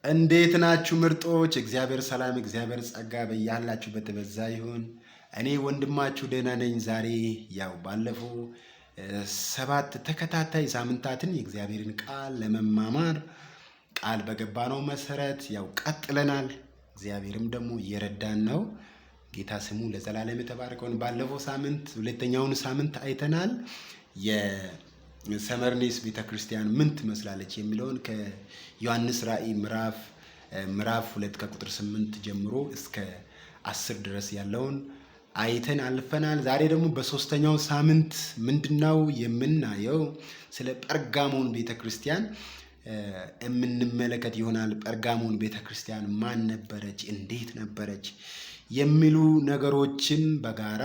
እንዴት ናችሁ ምርጦች? እግዚአብሔር ሰላም፣ እግዚአብሔር ጸጋ በያላችሁበት በዛ ይሁን። እኔ ወንድማችሁ ደህና ነኝ። ዛሬ ያው ባለፈው 7 ተከታታይ ሳምንታትን የእግዚአብሔርን ቃል ለመማማር ቃል በገባነው መሰረት ያው ቀጥለናል። እግዚአብሔርም ደግሞ እየረዳን ነው። ጌታ ስሙ ለዘላለም የተባረከውን። ባለፈው ሳምንት ሁለተኛውን ሳምንት አይተናል። የሰመርኔስ ቤተክርስቲያን ምን ትመስላለች የሚለውን ከዮሐንስ ራእይ ምዕራፍ 2 ከቁጥር 8 ጀምሮ እስከ 10 ድረስ ያለውን አይተን አልፈናል። ዛሬ ደግሞ በሶስተኛው ሳምንት ምንድነው የምናየው? ስለ ጴርጋሞን ቤተክርስቲያን የምንመለከት ይሆናል። ጴርጋሞን ቤተክርስቲያን ማን ነበረች? እንዴት ነበረች? የሚሉ ነገሮችን በጋራ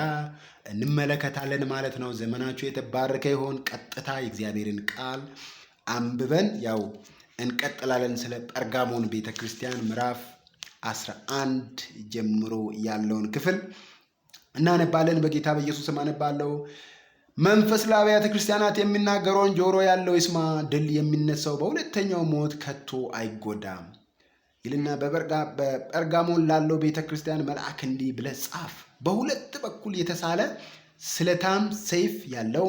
እንመለከታለን ማለት ነው። ዘመናችሁ የተባረከ ይሆን። ቀጥታ የእግዚአብሔርን ቃል አንብበን ያው እንቀጥላለን። ስለ ጴርጋሞን ቤተክርስቲያን ምዕራፍ 11 ጀምሮ ያለውን ክፍል እናነባለን። በጌታ በኢየሱስ ስም አነባለሁ። መንፈስ ለአብያተ ክርስቲያናት የሚናገረውን ጆሮ ያለው ይስማ። ድል የሚነሳው በሁለተኛው ሞት ከቶ አይጎዳም ይልና በጴርጋሞን ላለው ቤተክርስቲያን መልአክ እንዲህ ብለህ ጻፍ። በሁለት በኩል የተሳለ ስለታም ሰይፍ ያለው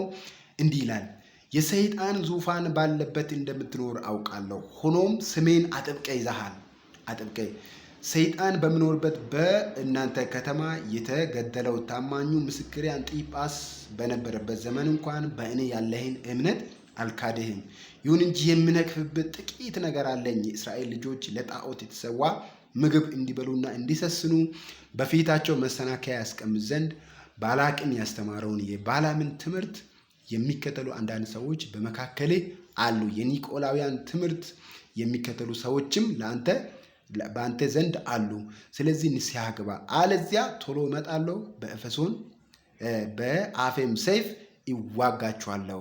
እንዲህ ይላል፣ የሰይጣን ዙፋን ባለበት እንደምትኖር አውቃለሁ። ሆኖም ስሜን አጥብቀህ ይዘሃል። ሰይጣን በሚኖርበት በእናንተ ከተማ የተገደለው ታማኙ ምስክሬ አንጢጳስ በነበረበት ዘመን እንኳን በእኔ ያለህን እምነት አልካደህም። ይሁን እንጂ የምነቅፍበት ጥቂት ነገር አለኝ። የእስራኤል ልጆች ለጣዖት የተሰዋ ምግብ እንዲበሉና እንዲሰስኑ በፊታቸው መሰናከያ ያስቀምጥ ዘንድ ባላቅን ያስተማረውን የባላምን ትምህርት የሚከተሉ አንዳንድ ሰዎች በመካከሌ አሉ። የኒቆላውያን ትምህርት የሚከተሉ ሰዎችም በአንተ ዘንድ አሉ። ስለዚህ ንስሐ ግባ፣ አለዚያ ቶሎ እመጣለሁ፣ በኤፌሶን በአፌም ሰይፍ ይዋጋችኋለሁ።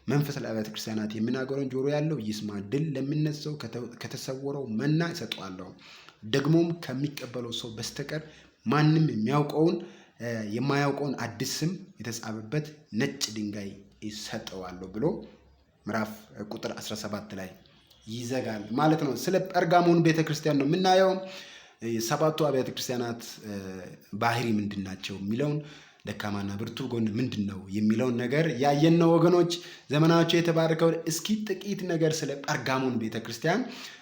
መንፈስ ለአብያተ ክርስቲያናት የሚናገረውን ጆሮ ያለው ይስማ። ድል ለሚነሳው ከተሰወረው መና እሰጠዋለሁ፣ ደግሞም ከሚቀበለው ሰው በስተቀር ማንም የማያውቀውን አዲስ ስም የተጻፈበት ነጭ ድንጋይ ይሰጠዋለሁ ብሎ ምዕራፍ ቁጥር 17 ላይ ይዘጋል ማለት ነው። ስለ ጴርጋሞን ቤተክርስቲያን ነው የምናየው። ሰባቱ አብያተ ክርስቲያናት ባህሪ ምንድን ናቸው የሚለውን፣ ደካማና ብርቱ ጎን ምንድን ነው የሚለውን ነገር ያየን ነው ወገኖች። ዘመናቸው የተባረከው። እስኪ ጥቂት ነገር ስለ ጴርጋሞን ቤተክርስቲያን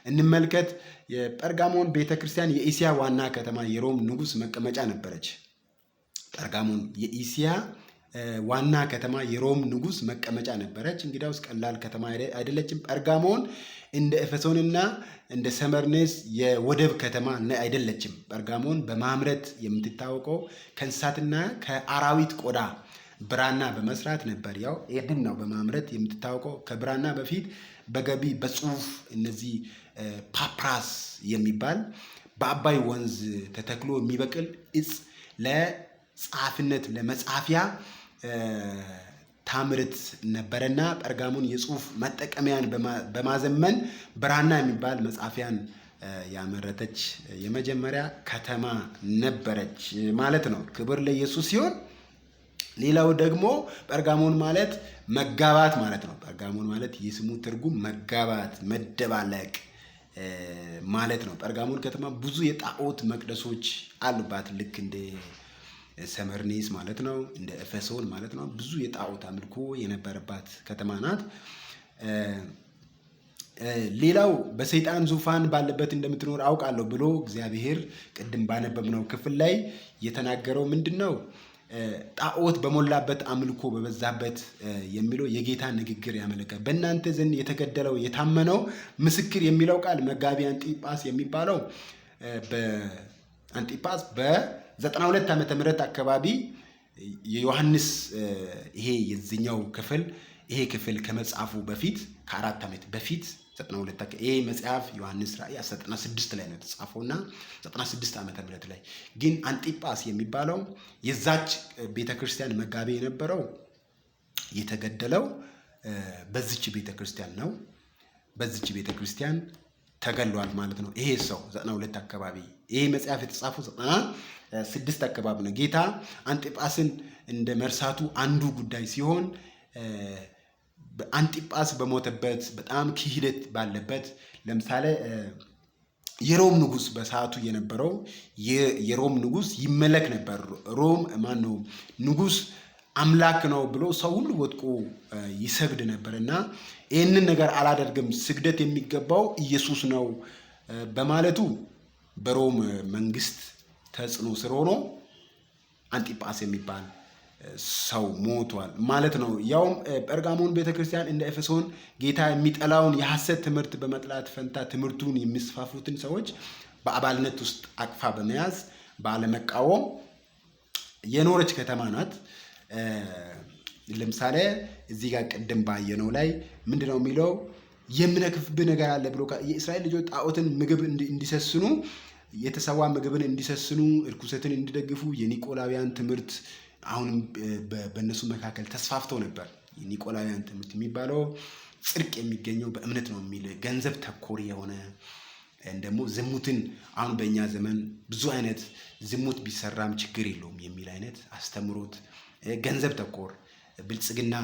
እንመልከት። የጴርጋሞን ቤተክርስቲያን የእስያ ዋና ከተማ የሮም ንጉሥ መቀመጫ ነበረች። ጴርጋሞን የእስያ ዋና ከተማ የሮም ንጉሥ መቀመጫ ነበረች። እንግዲያውስ ቀላል ከተማ አይደለችም። ጴርጋሞን እንደ ኤፌሶንና እንደ ሰመርኔስ የወደብ ከተማ አይደለችም። ጴርጋሞን በማምረት የምትታወቀው ከእንስሳትና ከአራዊት ቆዳ ብራና በመስራት ነበር። ያው ይህን ነው በማምረት የምትታወቀው። ከብራና በፊት በገቢ በጽሁፍ እነዚህ ፓፕራስ የሚባል በአባይ ወንዝ ተተክሎ የሚበቅል እጽ ለጸሐፊነት ለመጻፊያ ታምርት ነበረና ጴርጋሞን የጽሁፍ መጠቀሚያን በማዘመን ብራና የሚባል መጻፊያን ያመረተች የመጀመሪያ ከተማ ነበረች ማለት ነው። ክብር ለኢየሱስ ሲሆን፣ ሌላው ደግሞ ጴርጋሞን ማለት መጋባት ማለት ነው። ጴርጋሞን ማለት የስሙ ትርጉም መጋባት፣ መደባለቅ ማለት ነው። ጴርጋሞን ከተማ ብዙ የጣዖት መቅደሶች አሉባት። ልክ እንደ ሰመርኔስ ማለት ነው፣ እንደ ኤፌሶን ማለት ነው። ብዙ የጣዖት አምልኮ የነበረባት ከተማ ናት። ሌላው በሰይጣን ዙፋን ባለበት እንደምትኖር አውቃለሁ ብሎ እግዚአብሔር ቅድም ባነበብነው ክፍል ላይ የተናገረው ምንድን ነው? ጣዖት በሞላበት አምልኮ በበዛበት የሚለው የጌታ ንግግር ያመለከታል። በእናንተ ዘንድ የተገደለው የታመነው ምስክር የሚለው ቃል መጋቢ አንጢጳስ የሚባለው አንጢጳስ በ92 ዓመተ ምህረት አካባቢ የዮሐንስ ይሄ ክፍል ከመጽሐፉ በፊት ከ4 ዓመት በፊት 92 ይሄ መጽሐፍ ዮሐንስ ራእይ 96 ላይ ነው የተጻፈውና 96 ዓመተ ምህረት ላይ ግን አንጢጳስ የሚባለው የዛች ቤተክርስቲያን መጋቢ የነበረው የተገደለው በዚች ቤተክርስቲያን ነው። በዚች ቤተክርስቲያን ተገሏል ማለት ነው። ይሄ ሰው 92 አካባቢ ይሄ መጽሐፍ የተጻፈው 96 አካባቢ ነው። ጌታ አንጢጳስን እንደ መርሳቱ አንዱ ጉዳይ ሲሆን አንጢጳስ በሞተበት በጣም ክህደት ባለበት ለምሳሌ የሮም ንጉስ በሰዓቱ የነበረው የሮም ንጉስ ይመለክ ነበር። ሮም ማን ነው ንጉስ አምላክ ነው ብሎ ሰው ሁሉ ወጥቆ ይሰግድ ነበር እና ይህንን ነገር አላደርግም ስግደት የሚገባው ኢየሱስ ነው በማለቱ በሮም መንግስት ተጽዕኖ ስር ሆኖ አንጢጳስ የሚባል ሰው ሞቷል ማለት ነው። ያውም ጴርጋሞን ቤተክርስቲያን እንደ ኤፌሶን ጌታ የሚጠላውን የሐሰት ትምህርት በመጥላት ፈንታ ትምህርቱን የሚስፋፉትን ሰዎች በአባልነት ውስጥ አቅፋ በመያዝ ባለመቃወም የኖረች ከተማ ናት። ለምሳሌ እዚህ ጋር ቅድም ባየነው ላይ ምንድነው የሚለው የምነክፍብህ ነገር አለ ብሎ የእስራኤል ልጆች ጣዖትን ምግብ እንዲሰስኑ የተሰዋ ምግብን እንዲሰስኑ እርኩሰትን እንዲደግፉ የኒቆላውያን ትምህርት አሁንም በእነሱ መካከል ተስፋፍተው ነበር። የኒቆላውያን ትምህርት የሚባለው ጽድቅ የሚገኘው በእምነት ነው የሚል ገንዘብ ተኮር የሆነ ደግሞ ዝሙትን አሁን በእኛ ዘመን ብዙ አይነት ዝሙት ቢሰራም ችግር የለውም የሚል አይነት አስተምሮት ገንዘብ ተኮር ብልጽግና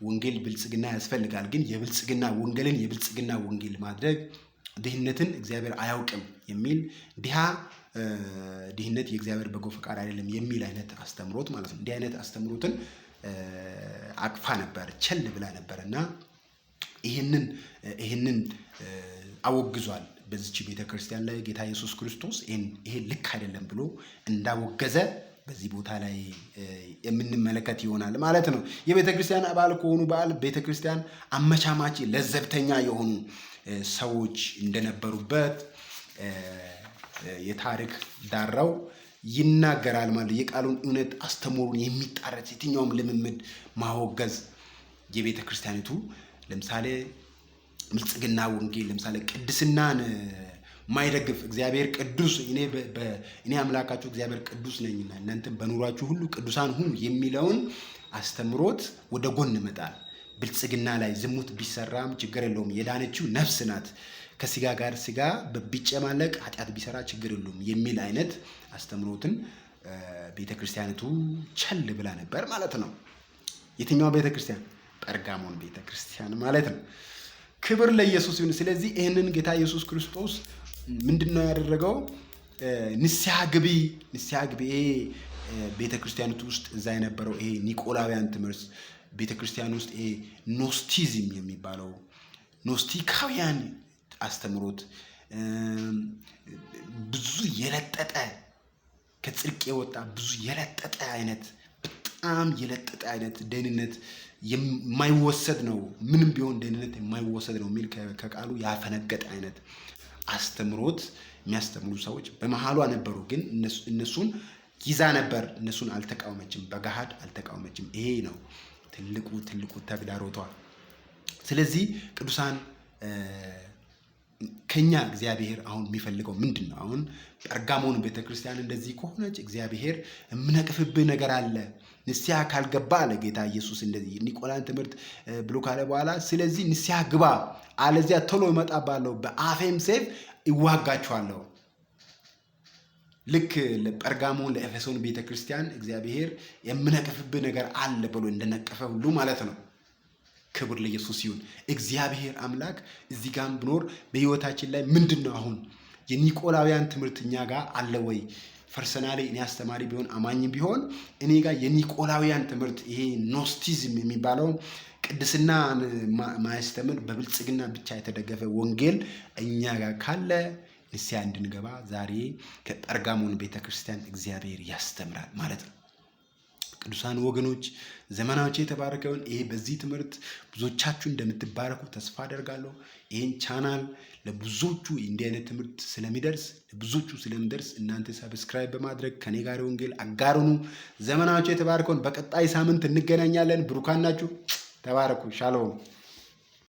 ወንጌል ብልጽግና ያስፈልጋል፣ ግን የብልጽግና ወንጌልን የብልጽግና ወንጌል ማድረግ ድህነትን እግዚአብሔር አያውቅም የሚል ድህነት የእግዚአብሔር በጎ ፈቃድ አይደለም የሚል አይነት አስተምሮት ማለት ነው። እንዲህ አይነት አስተምሮትን አቅፋ ነበር፣ ቸል ብላ ነበር እና ይህንን አወግዟል። በዚች ቤተክርስቲያን ላይ ጌታ ኢየሱስ ክርስቶስ ይሄ ልክ አይደለም ብሎ እንዳወገዘ በዚህ ቦታ ላይ የምንመለከት ይሆናል ማለት ነው። የቤተክርስቲያን አባል ከሆኑ ቤተክርስቲያን አመቻማች ለዘብተኛ የሆኑ ሰዎች እንደነበሩበት የታሪክ ዳራው ይናገራል ማለት የቃሉን እውነት አስተምሮን የሚጣረስ የትኛውም ልምምድ ማወገዝ የቤተ ክርስቲያኒቱ ለምሳሌ ብልጽግና ወንጌል ለምሳሌ ቅድስናን ማይደግፍ እግዚአብሔር ቅዱስ እኔ አምላካችሁ እግዚአብሔር ቅዱስ ነኝና እናንተም በኑሯችሁ ሁሉ ቅዱሳን ሁኑ የሚለውን አስተምሮት ወደ ጎን መጣል። ብልጽግና ላይ ዝሙት ቢሰራም ችግር የለውም የዳነችው ነፍስ ናት፣ ከስጋ ጋር ስጋ ቢጨማለቅ ኃጢአት ቢሰራ ችግር የለውም የሚል አይነት አስተምሮትን ቤተክርስቲያኒቱ ቸል ብላ ነበር ማለት ነው። የትኛው ቤተክርስቲያን? ጴርጋሞን ቤተክርስቲያን ማለት ነው። ክብር ለኢየሱስ ይሁን። ስለዚህ ይህንን ጌታ ኢየሱስ ክርስቶስ ምንድነው ያደረገው? ንስሐ ግቢ ቤተክርስቲያኒቱ ውስጥ እዛ የነበረው ይሄ ኒቆላውያን ትምህርት ቤተክርስቲያን ውስጥ ይሄ ኖስቲዝም የሚባለው ኖስቲካውያን አስተምሮት ብዙ የለጠጠ ከጽድቅ የወጣ ብዙ የለጠጠ አይነት በጣም የለጠጠ አይነት ደህንነት የማይወሰድ ነው፣ ምንም ቢሆን ደህንነት የማይወሰድ ነው የሚል ከቃሉ ያፈነገጠ አይነት አስተምሮት የሚያስተምሩ ሰዎች በመሃሏ ነበሩ። ግን እነሱን ይዛ ነበር። እነሱን አልተቃወመችም፣ በገሃድ አልተቃወመችም። ይሄ ነው ትልቁ ተግዳሮቷ። ስለዚህ ቅዱሳን ከኛ እግዚአብሔር አሁን የሚፈልገው ምንድን ነው? አሁን ጴርጋሞን ቤተክርስቲያን እንደዚህ ከሆነች እግዚአብሔር የምነቅፍብህ ነገር አለ፣ ንስሐ ካልገባ አለ ጌታ ኢየሱስ እንደዚህ ኒቆላን ትምህርት ብሎ ካለ በኋላ ስለዚህ ንስሐ ግባ፣ አለዚያ ቶሎ እመጣብሃለሁ፣ በአፌም ሰይፍ እዋጋችኋለሁ። ልክ ለጴርጋሞን ለኤፌሶን ቤተክርስቲያን እግዚአብሔር የምነቅፍብህ ነገር አለ ብሎ እንደነቀፈ ሁሉ ማለት ነው። ክብር ለኢየሱስ ይሁን። እግዚአብሔር አምላክ እዚህ ጋር ብኖር በህይወታችን ላይ ምንድነው አሁን የኒቆላውያን ትምህርት እኛ ጋር አለ ወይ? ፐርሰናሊ እኔ አስተማሪ ቢሆን አማኝም ቢሆን እኔ ጋር የኒቆላውያን ትምህርት ይሄ ኖስቲዝም የሚባለው ቅድስና ማያስተምር በብልጽግና ብቻ የተደገፈ ወንጌል እኛ ጋር ካለ ንስሐ እንድንገባ ዛሬ ከጴርጋሞን ቤተክርስቲያን እግዚአብሔር ያስተምራል ማለት ነው። ቅዱሳን ወገኖች ዘመናቸው የተባረከውን ይሄ በዚህ ትምህርት ብዙዎቻችሁ እንደምትባረኩ ተስፋ አደርጋለሁ። ይሄን ቻናል ለብዙዎቹ እንዲህ አይነት ትምህርት ስለሚደርስ እናንተ ሰብስክራይብ በማድረግ ከኔ ጋር ወንጌል አጋሩኑ። ዘመናቸው የተባረከውን በቀጣይ ሳምንት እንገናኛለን። ብሩካን ናችሁ። ተባረኩ። ሻሎም